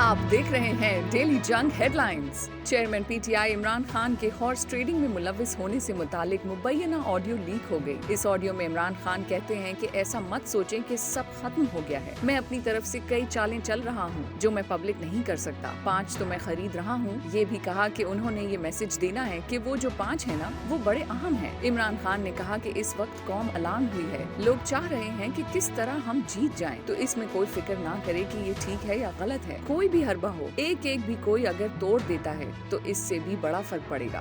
आप देख रहे हैं डेली जंग headlines. Chairman PTI Imran Khan के हॉर्स ट्रेडिंग में मुलव्विस होने से मुतालिक मुबैना ऑडियो लीक हो गई। इस ऑडियो में इमरान खान कहते हैं कि ऐसा मत सोचें कि सब खत्म हो गया है। मैं अपनी तरफ से कई चालें चल रहा हूँ जो मैं पब्लिक नहीं कर सकता। 5 तो मैं खरीद रहा हूँ। ये भी कहा कि उन्होंने ये मैसेज देना है कि वो जो 5 है ना, वो बड़े अहम है। इमरान खान ने कहा कि इस वक्त कौम अलार्म हुई है। लोग चाह रहे हैं कि किस तरह हम जीत जाएं, तो इसमें कोई फिक्र ना करे कि ये ठीक है या गलत है। कोई भी हरबा हो, एक भी कोई अगर तोड़ देता है तो इससे भी बड़ा फर्क पड़ेगा।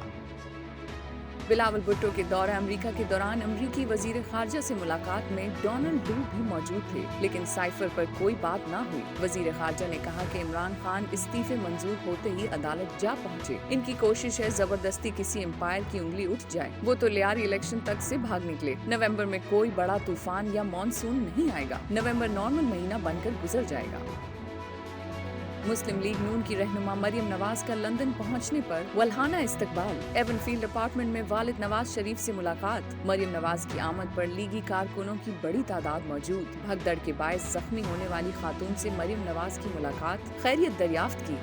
बिलावल भुट्टो के दौरे अमेरिका के दौरान अमेरिकी वजीर खारजा से मुलाकात में डोनाल्ड ट्रम्प भी मौजूद थे, लेकिन साइफर पर कोई बात न हुई। वजीर खारजा ने कहा कि इमरान खान इस्तीफे मंजूर होते ही अदालत जा पहुंचे। इनकी कोशिश है जबरदस्ती किसी एम्पायर की उंगली उठ जाए। वो तो लियारी इलेक्शन तक से भाग निकले। नवंबर में कोई बड़ा तूफान या मॉनसून नहीं आएगा। नवंबर नॉर्मल महीना बनकर गुजर जाएगा। मुस्लिम लीग नून की रहनुमा मरियम नवाज का लंदन पहुंचने पर वल्हाना इस्तकबाल। एवनफील्ड अपार्टमेंट में वालिद नवाज शरीफ से मुलाकात। मरियम नवाज की आमद पर लीगी कारकुनों की बड़ी तादाद मौजूद। भगदड़ के बायस जख्मी होने वाली खातून से मरियम नवाज की मुलाकात, खैरियत दरियाफ्त की।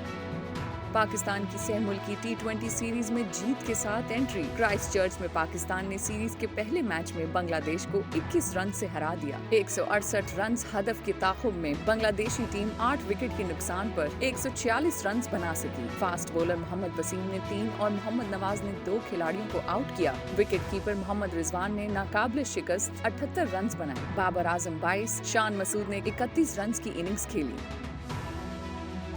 पाकिस्तान की सह मुल्की T20 सीरीज में जीत के साथ एंट्री। क्राइस्ट चर्च में पाकिस्तान ने सीरीज के पहले मैच में बांग्लादेश को 21 रन से हरा दिया। 168 रन हदफ के ताक़ुब में बांग्लादेशी टीम 8 विकेट के नुकसान पर 146 रन बना सकी। फास्ट बॉलर मोहम्मद वसीम ने 3 और मोहम्मद नवाज ने 2 खिलाड़ियों को आउट किया। विकेट कीपर मोहम्मद रिजवान ने नाकाबिले शिकस्त 78 रन बनाए। बाबर आजम 22, शान मसूद ने 31 रन की इनिंग्स खेली।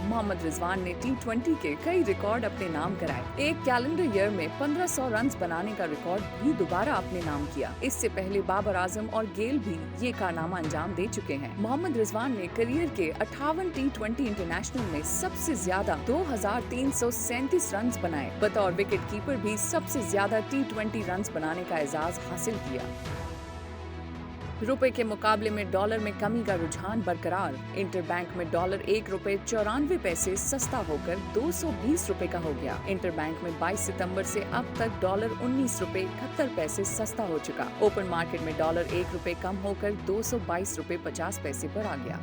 मोहम्मद रिजवान ने T20 के कई रिकॉर्ड अपने नाम कराए। एक कैलेंडर ईयर में 1500 रन बनाने का रिकॉर्ड भी दोबारा अपने नाम किया। इससे पहले बाबर आजम और गेल भी ये कारनामा अंजाम दे चुके हैं। मोहम्मद रिजवान ने करियर के 58 T20 इंटरनेशनल में सबसे ज्यादा 2337 रन बनाए। बतौर विकेट कीपर भी सबसे ज्यादा T20 रन बनाने का एजाज हासिल किया। रुपए के मुकाबले में डॉलर में कमी का रुझान बरकरार। इंटरबैंक में डॉलर ₹1.94 सस्ता होकर 220 रुपए का हो गया। इंटरबैंक में 22 सितंबर से अब तक डॉलर ₹19.71 सस्ता हो चुका। ओपन मार्केट में डॉलर ₹1 कम होकर ₹222.50 पर आ गया।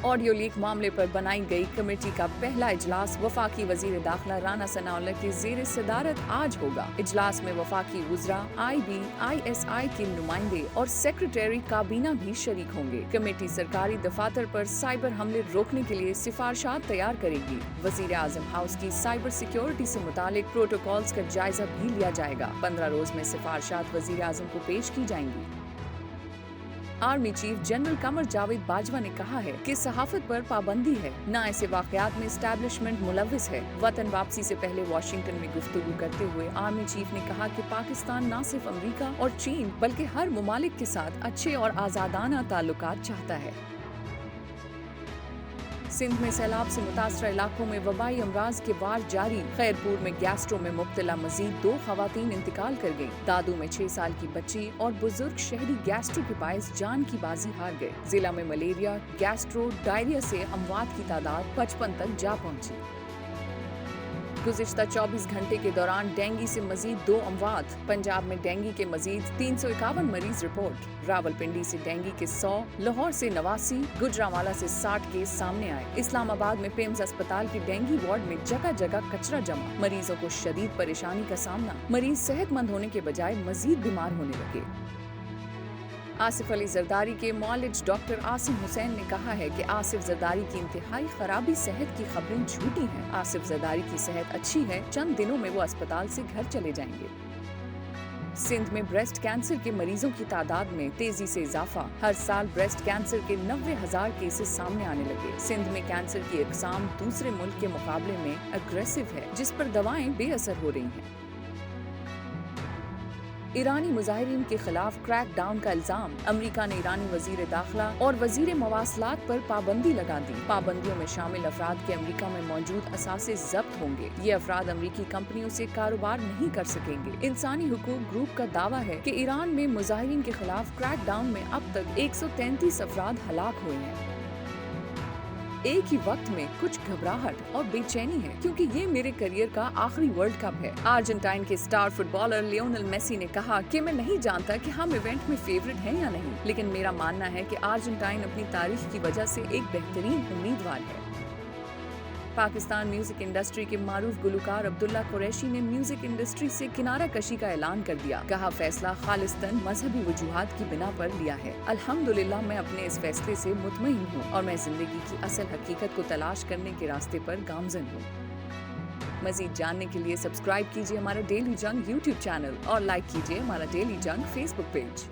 ऑडियो लीक मामले पर बनाई गई कमेटी का पहला इजलास वफाकी वजीर दाखिला राना सनाउल्लाह की ज़ेर सदारत आज होगा। इजलास में वफाकी वुज़रा, IB, ISI के नुमाइंदे और सेक्रेटरी काबीना भी शरीक होंगे। कमेटी सरकारी दफातर पर साइबर हमले रोकने के लिए सिफारिशात तैयार करेगी। वजीर आजम हाउस की साइबर सिक्योरिटी से मुतालिक प्रोटोकॉल्स का जायजा भी लिया जाएगा। 15 रोज में सिफारिशात वजीर आजम को पेश की जाएंगी। Army chief general Qamar Javed Bajwa ने कहा है कि सहाफत पर पाबंदी है, न ऐसे वाकयात में एस्टैब्लिशमेंट मुलव्विस है। वतन वापसी से पहले वाशिंगटन में गुफ्तगू करते हुए आर्मी चीफ ने कहा कि पाकिस्तान न सिर्फ अमेरिका और चीन बल्कि हर मुमालिक के साथ अच्छे और आजादाना ताल्लुकात चाहता है। सिंध में सैलाब से मुतासरा इलाकों में वबाई अमराज के वार जारी। खैरपुर में गैस्ट्रो में मुब्तला मजीद 2 खवातीन इंतकाल कर गयी। दादू में 6 साल की बच्ची और बुजुर्ग शहरी गैस्ट्रो के बायस जान की बाजी हार गए। जिला में मलेरिया, गैस्ट्रो, डायरिया से अमवात की तादाद 55 तक जा पहुंची। गुज़िश्ता 24 घंटे के दौरान डेंगू से मजीद 2 अमवात। पंजाब में डेंगू के मजीद 351 मरीज रिपोर्ट। रावलपिंडी से डेंगू के 100, लाहौर से 89, गुजरांवाला से 60 केस सामने आए। इस्लामाबाद में पेम्स अस्पताल के डेंगू वार्ड में जगह जगह कचरा जमा। मरीजों को शदीद परेशानी का सामना। मरीज सेहतमंद होने के बजाय मजीद बीमार होने लगे। आसिफ अली जरदारी के मौलिज डॉक्टर आसिम हुसैन ने कहा है कि आसिफ जरदारी की इंतहाई खराबी सेहत की खबरें झूठी हैं। आसिफ जरदारी की सेहत अच्छी है, चंद दिनों में वो अस्पताल से घर चले जाएंगे। सिंध में ब्रेस्ट कैंसर के मरीजों की तादाद में तेजी से इजाफा। हर साल ब्रेस्ट कैंसर के 90,000 केसेस सामने आने लगे। सिंध में कैंसर की इकसाम दूसरे मुल्क के मुकाबले में अग्रेसिव है, जिस पर दवाएं बेअसर हो रही हैं। ईरानी मुजाहिरीन के खिलाफ क्रैक डाउन का इल्जाम। अमेरिका ने ईरानी वजीर दाखिला और वजीर मवासलात पर पाबंदी लगा दी। पाबंदियों में शामिल अफराद के अमेरिका में मौजूद असासे जब्त होंगे। ये अफराद अमेरिकी कंपनियों से कारोबार नहीं कर सकेंगे। इंसानी हुकूक ग्रुप का दावा है कि ईरान में मुजाहिरीन के खिलाफ क्रैक डाउन में अब तक 133 अफराद हलाक हुए हैं। एक ही वक्त में कुछ घबराहट और बेचैनी है, क्योंकि ये मेरे करियर का आखिरी वर्ल्ड कप है। अर्जेंटाइन के स्टार फुटबॉलर लियोनेल मेसी ने कहा कि मैं नहीं जानता कि हम इवेंट में फेवरेट हैं या नहीं, लेकिन मेरा मानना है कि अर्जेंटाइन अपनी तारीख की वजह से एक बेहतरीन उम्मीदवार है। पाकिस्तान म्यूजिक इंडस्ट्री के मारूफ गुलकार अब्दुल्ला कुरैशी ने म्यूजिक इंडस्ट्री से किनारा कशी का ऐलान कर दिया। कहा, फैसला खालिस्तन मजहबी वजूहात की बिना पर लिया है। अल्हम्दुलिल्लाह मैं अपने इस फैसले से मुतमईन हूँ और मैं जिंदगी की असल हकीकत को तलाश करने के रास्ते पर गामजन हूँ। मजीद जानने के लिए सब्सक्राइब कीजिए हमारा डेली जंग यूट्यूब चैनल और लाइक कीजिए हमारा डेली जंग फेसबुक पेज।